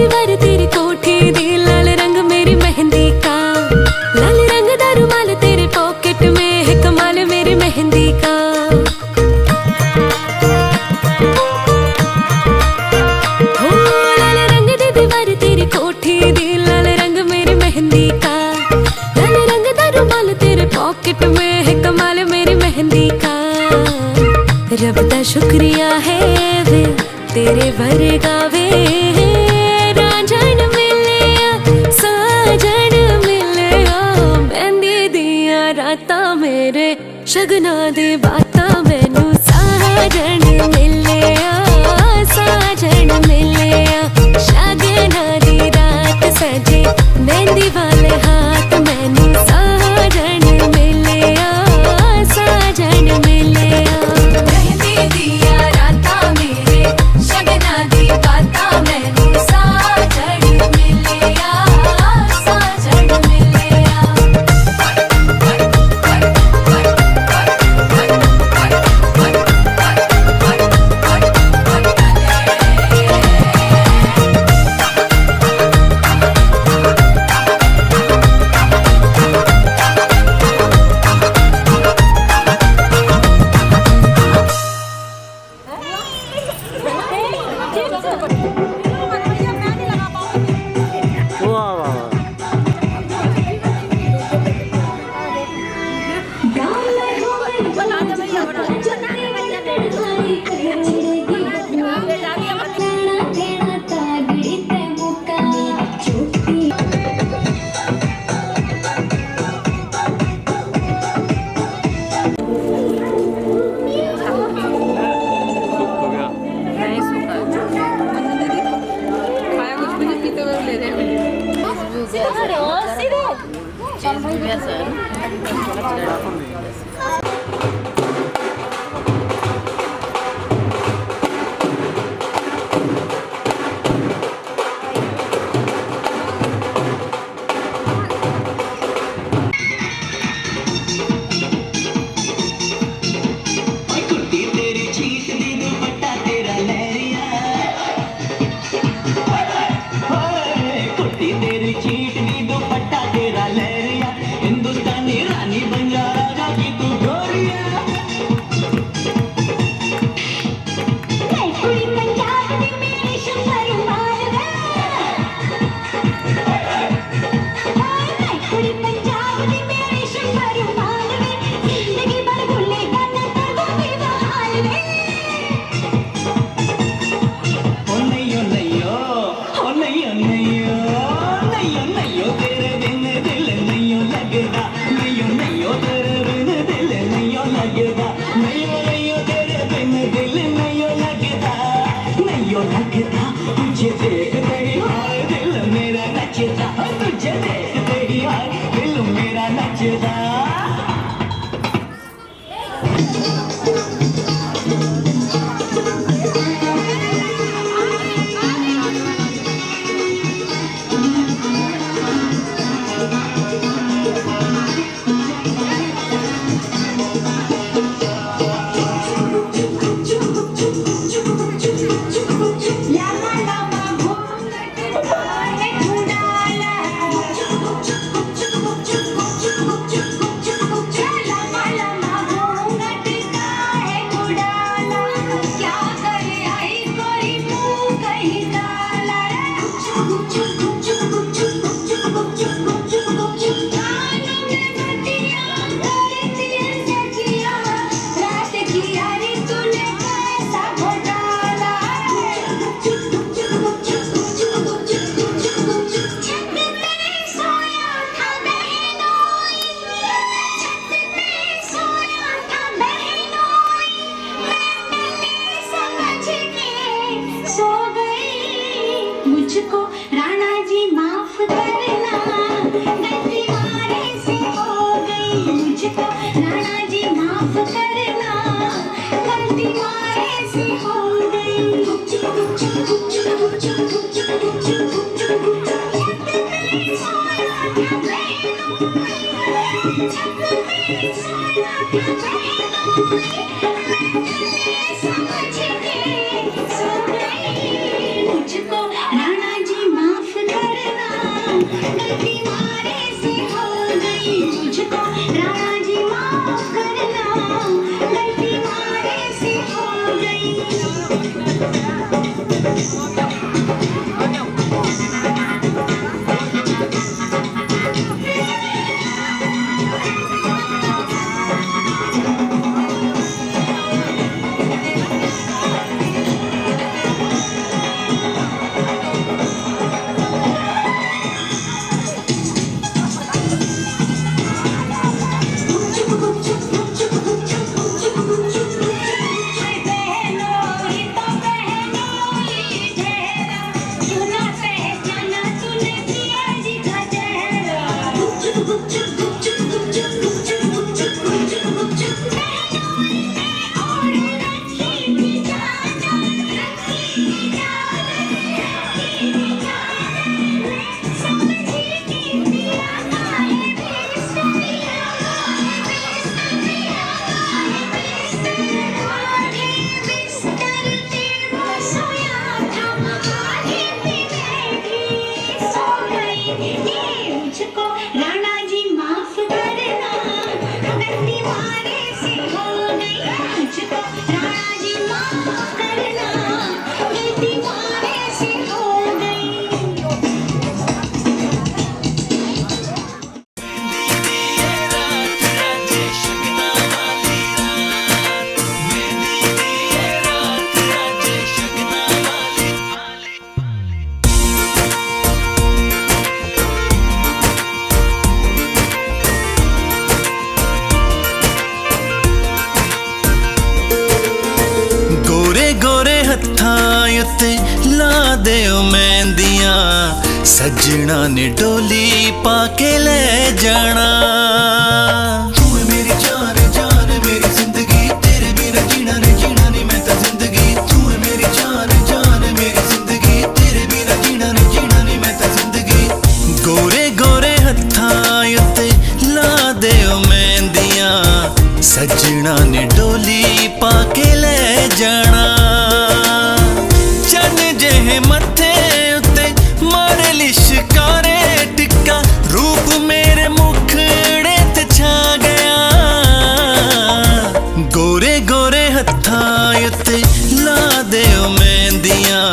दीवार तेरी कोठी दी, लाल रंग मेरी मेहंदी का, लाल रंग दा रुमाल तेरे पॉकेट में है, कमाल मेरी मेहंदी का। हो लाल रंग दी दीवार तेरी कोठी दी, लाल रंग मेरी मेहंदी का, लाल रंग दा रुमाल तेरे पॉकेट में है, कमाल मेरी मेहंदी का। रब दा शुक्रिया है वे तेरे वर्गा वे, रांझण मिलिया साजन मिलिया, मेहंदी दिया रातां मेरे शगना दी बातां, मैनू साजन मिलिया साजन मिलिया, शगना दी रात सजे मेहंदी वाले हाथ, मैनू साजन मिलिया साजन मिलिया। मेहंदी दिया रातां मेरे शगना दी बातां, मैनू साजन मिलिया साजन मिलिया। उत्ते ला दिओ मेहंदियां सजना ने डोली पाके ले जाना। तू है मेरी जान जान मेरी जिंदगी तेरे बिना जीना नहीं मैं तो जिंदगी। तू है मेरी जान जान मेरी जिंदगी तेरे बिना जीना नहीं मैं तो जिंदगी। गोरे गोरे हत्थां उत्ते ला दिओ मेहंदियां सजना ने डोली पाके ले जाना। चन जेहे मत्थे उत्ते मारे लिशकारे टिक्का रूप मेरे मुखड़े ते छा गया। गोरे गोरे हत्थां उत्ते ला दिओ मेहंदियां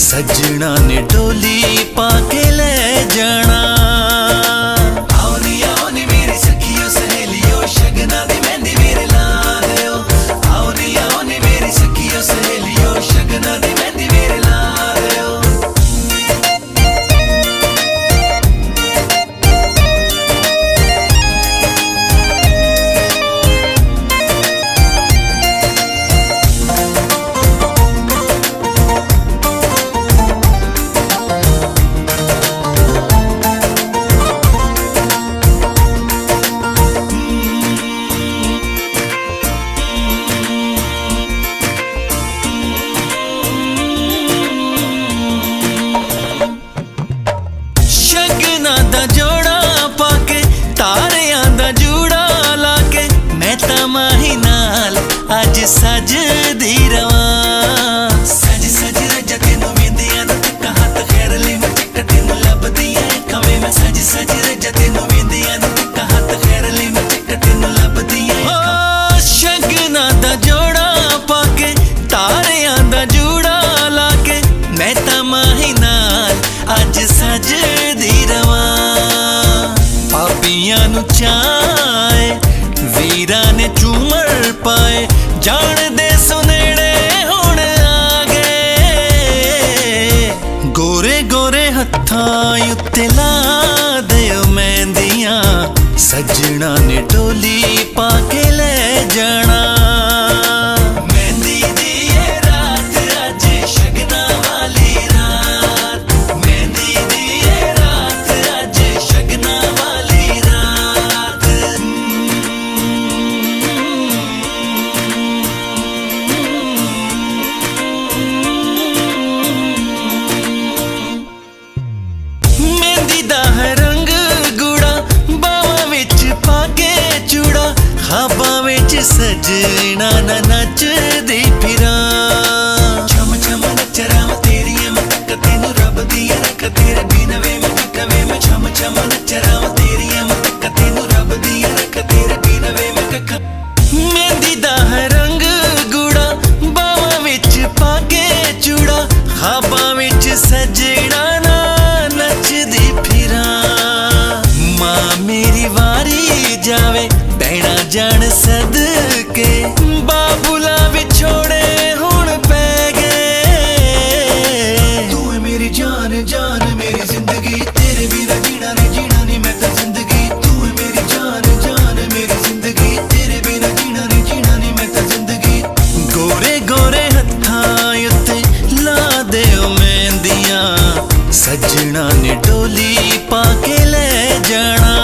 सजना ने डोली पाके ले जाना। अज सजदी रवां सज सज रजा तेनू वेंदियां दा तक्का हत्थ खैर ले मैं चक्का तेनू लभदियां कवे मैं सज सज रजा तेनू वेंदियां दा तक्का हत्थ खैर ले मैं चक्का तेनू लभदियां। ओ शगना दा जोड़ा पाके तारियां दा जूड़ा लाके मैं तां माही नाल अज सजदी रवां। पापियां नू चाहे वीरां ने झूमर पाए जान दे सुनेड़े हुण आ गए। गोरे गोरे हत्थां उत्ते ला दिओ मेहंदियां सजना ने डोली पाके ले जाना। मेहंदी दी ये रात अज शगना वाली रात मेहंदी दी ये रात अज शगना वाली रात। खाबां विच सजना ना नचदी फिरां छम छम नच रहा तेरियां मैं तक तेनू रब दियां रख तेरे बिना वे मैं कवे मैं छम छम नच रहा तेरियां मैं तक तेनू रब दियां रख तेरे बिना वे मैं कख। मेहंदी दा रंग गूड़ा बावां विच पाके चूड़ा खाबां विच सजना ना नचदी फिरां। मां मेरी वारी जावे भैणा जान सदके बाबूला विछोड़े हुण पै गए। तू है मेरी जान जान मेरी जिंदगी तेरे बिना जीना नहीं मैं तो जिंदगी। तू है मेरी जान जान मेरी जिंदगी तेरे बिना जीना नहीं मैं तो जिंदगी। गोरे गोरे हत्थां उत्ते ला दिओ मेहंदियां सजना ने डोली पाके ले जाना।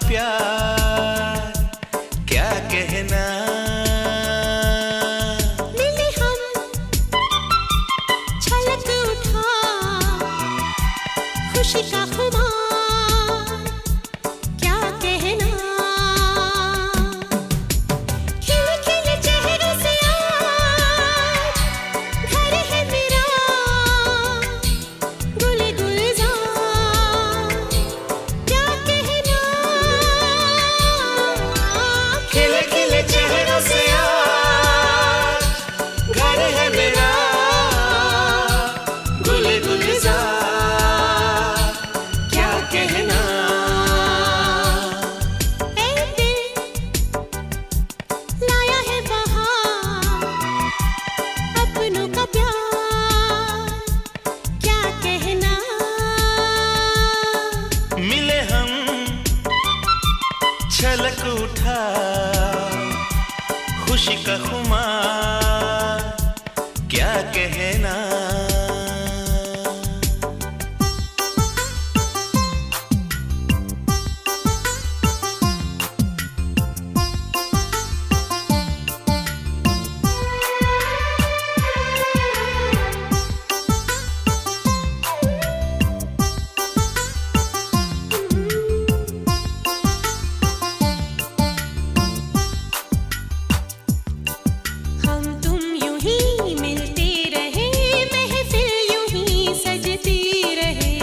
प्यार क्या कहना। मिले हम छलक उठा खुशी का खुमार क्या कहना। खिले खिले चेहरों से आज घर है मेरा गुल गुलजार क्या कहना। खिले खिले चेहरों से आज घर है मेरा गुल गुलजार क्या कहना। ऐ दिल लाया है बहार अपनों का प्यार क्या कहना। मिले हम छलक उठा खुशी का खुमार क्या कहना। हम तुम यूं ही मिलते रहे महफिल यूं ही सजती रहे।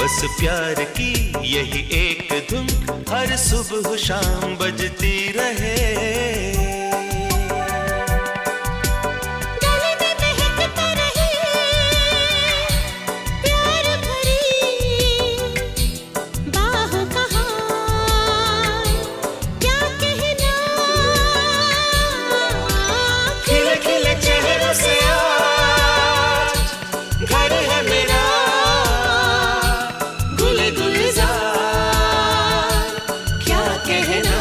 बस प्यार की यही एक धुन हर सुबह शाम बजती रहे। गले में महकता रहे प्यार भरी बाहों का हार क्या कहना। खिले खिले चेहरों से आज घर है मेरा गुल गुलजार क्या कहना।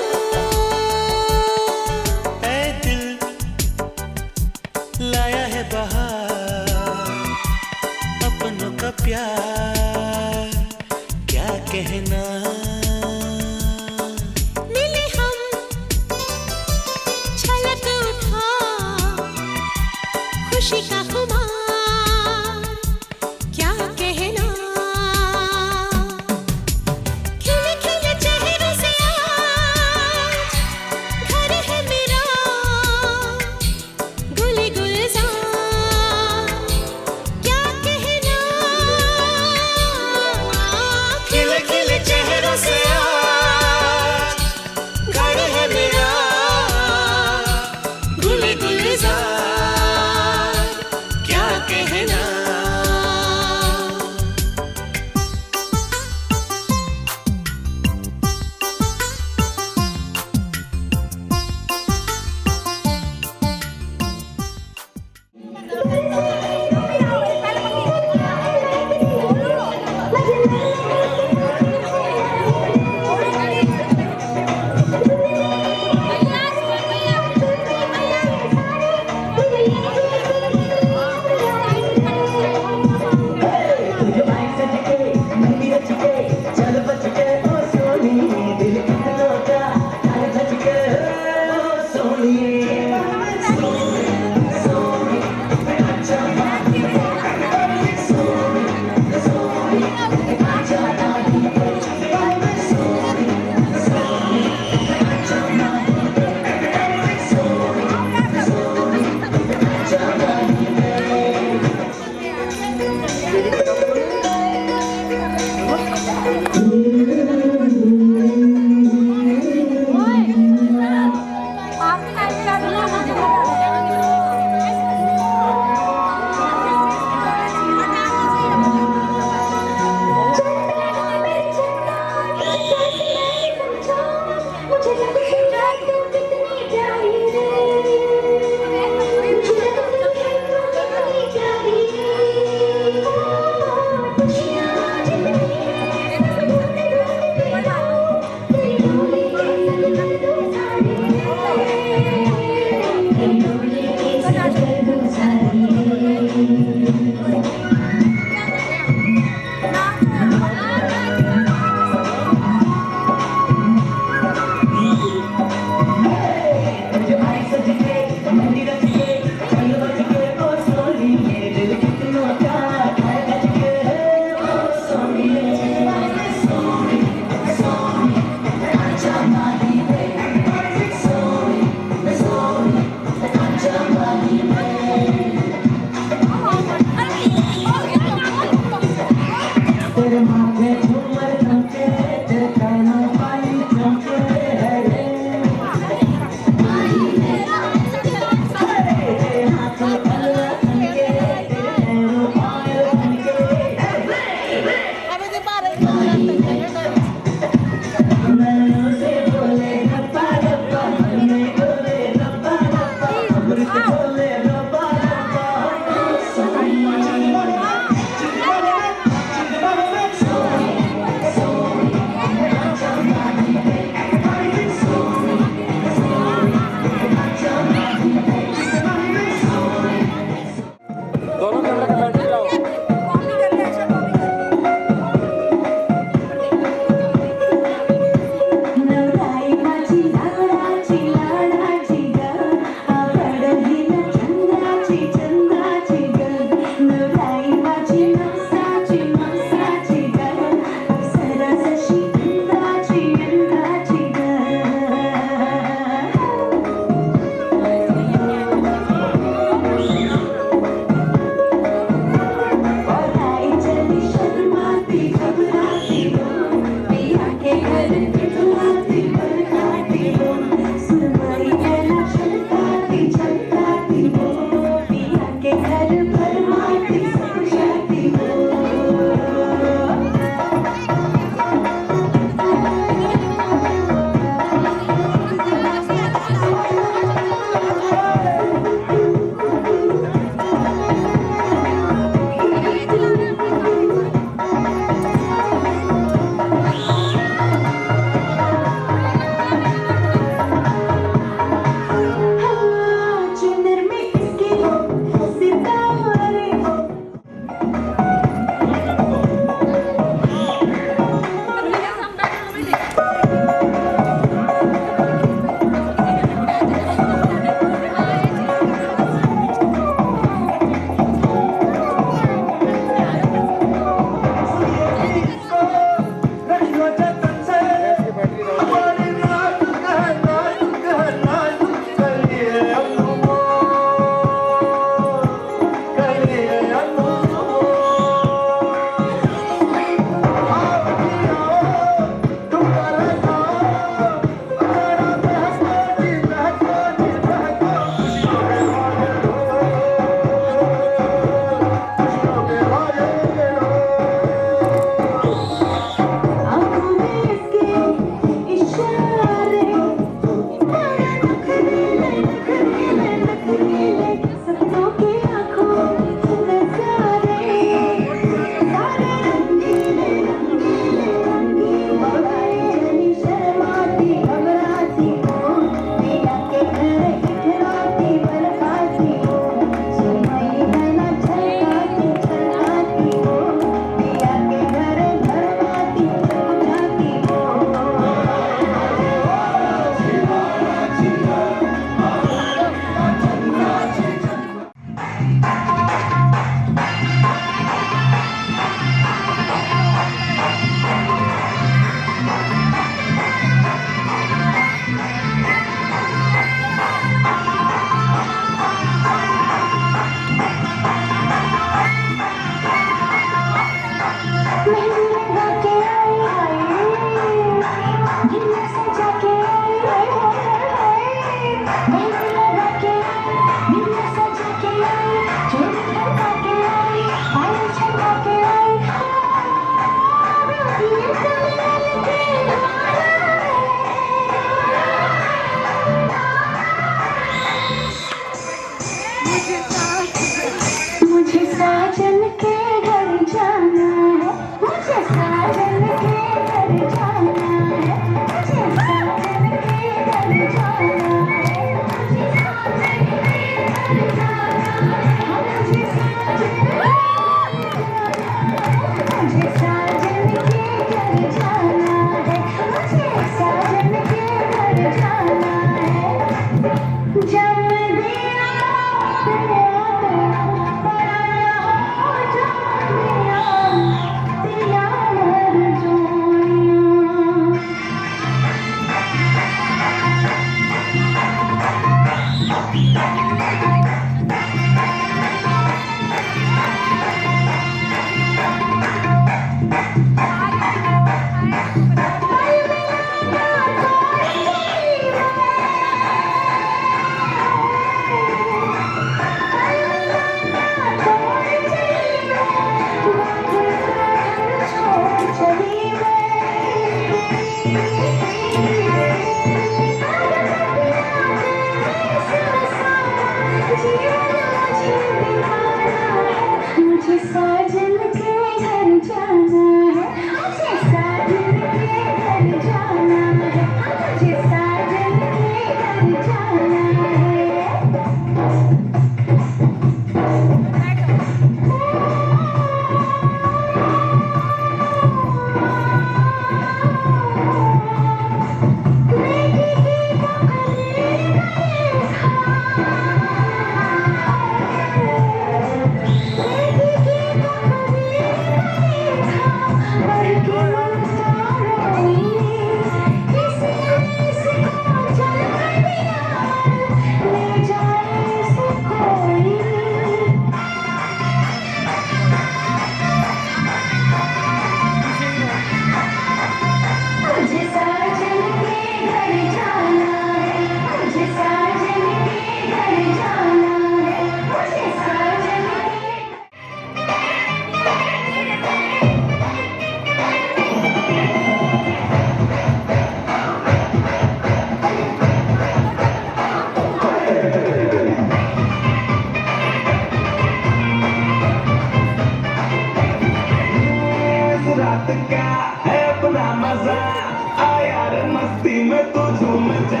मस्ती में तू झूम जा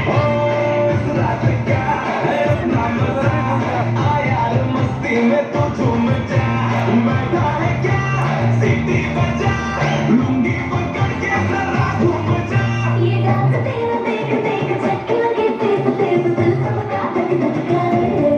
ओ इस रात का है अपना मजा आ यार मस्ती में तू झूम जा बैठा है क्या सीटी बजा लुंगी पकड़ के जरा घूम जा ये डांस तेरा देख देख झटके लगे तेज तेज दिल सबका धक धक करे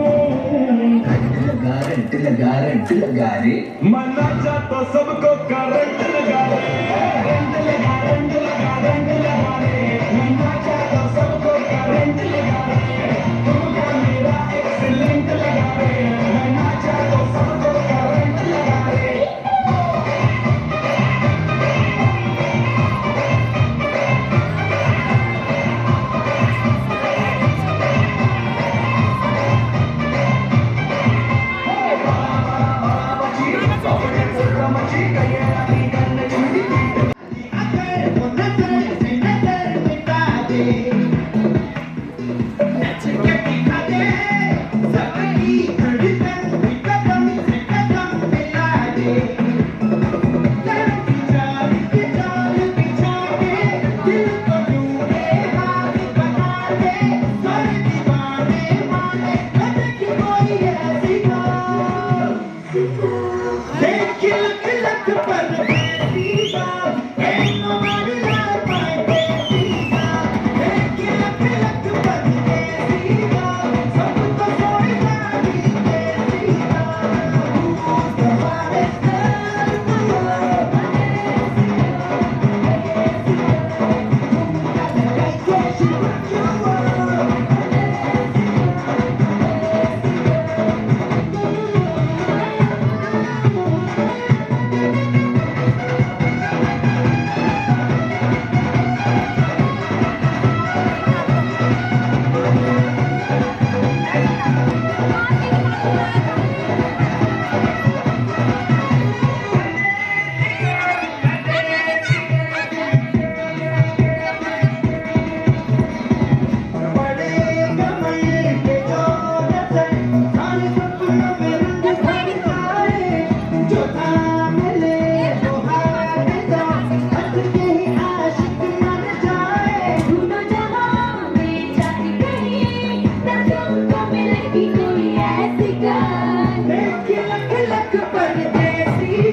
करंट लगा रे मना जा तो सबको करंट लगा रे करंट लगा रंग लगा रंग लगा रे मना जा तो सबको करंट लगा रे तुमका मेरा एक्सीलेंट लगा रे मना जा तो सबको करंट लगा रे दोनों जहां में जाती कहीं ना तुमको मिलेगी कोई ऐसी गान लख लख परदेसी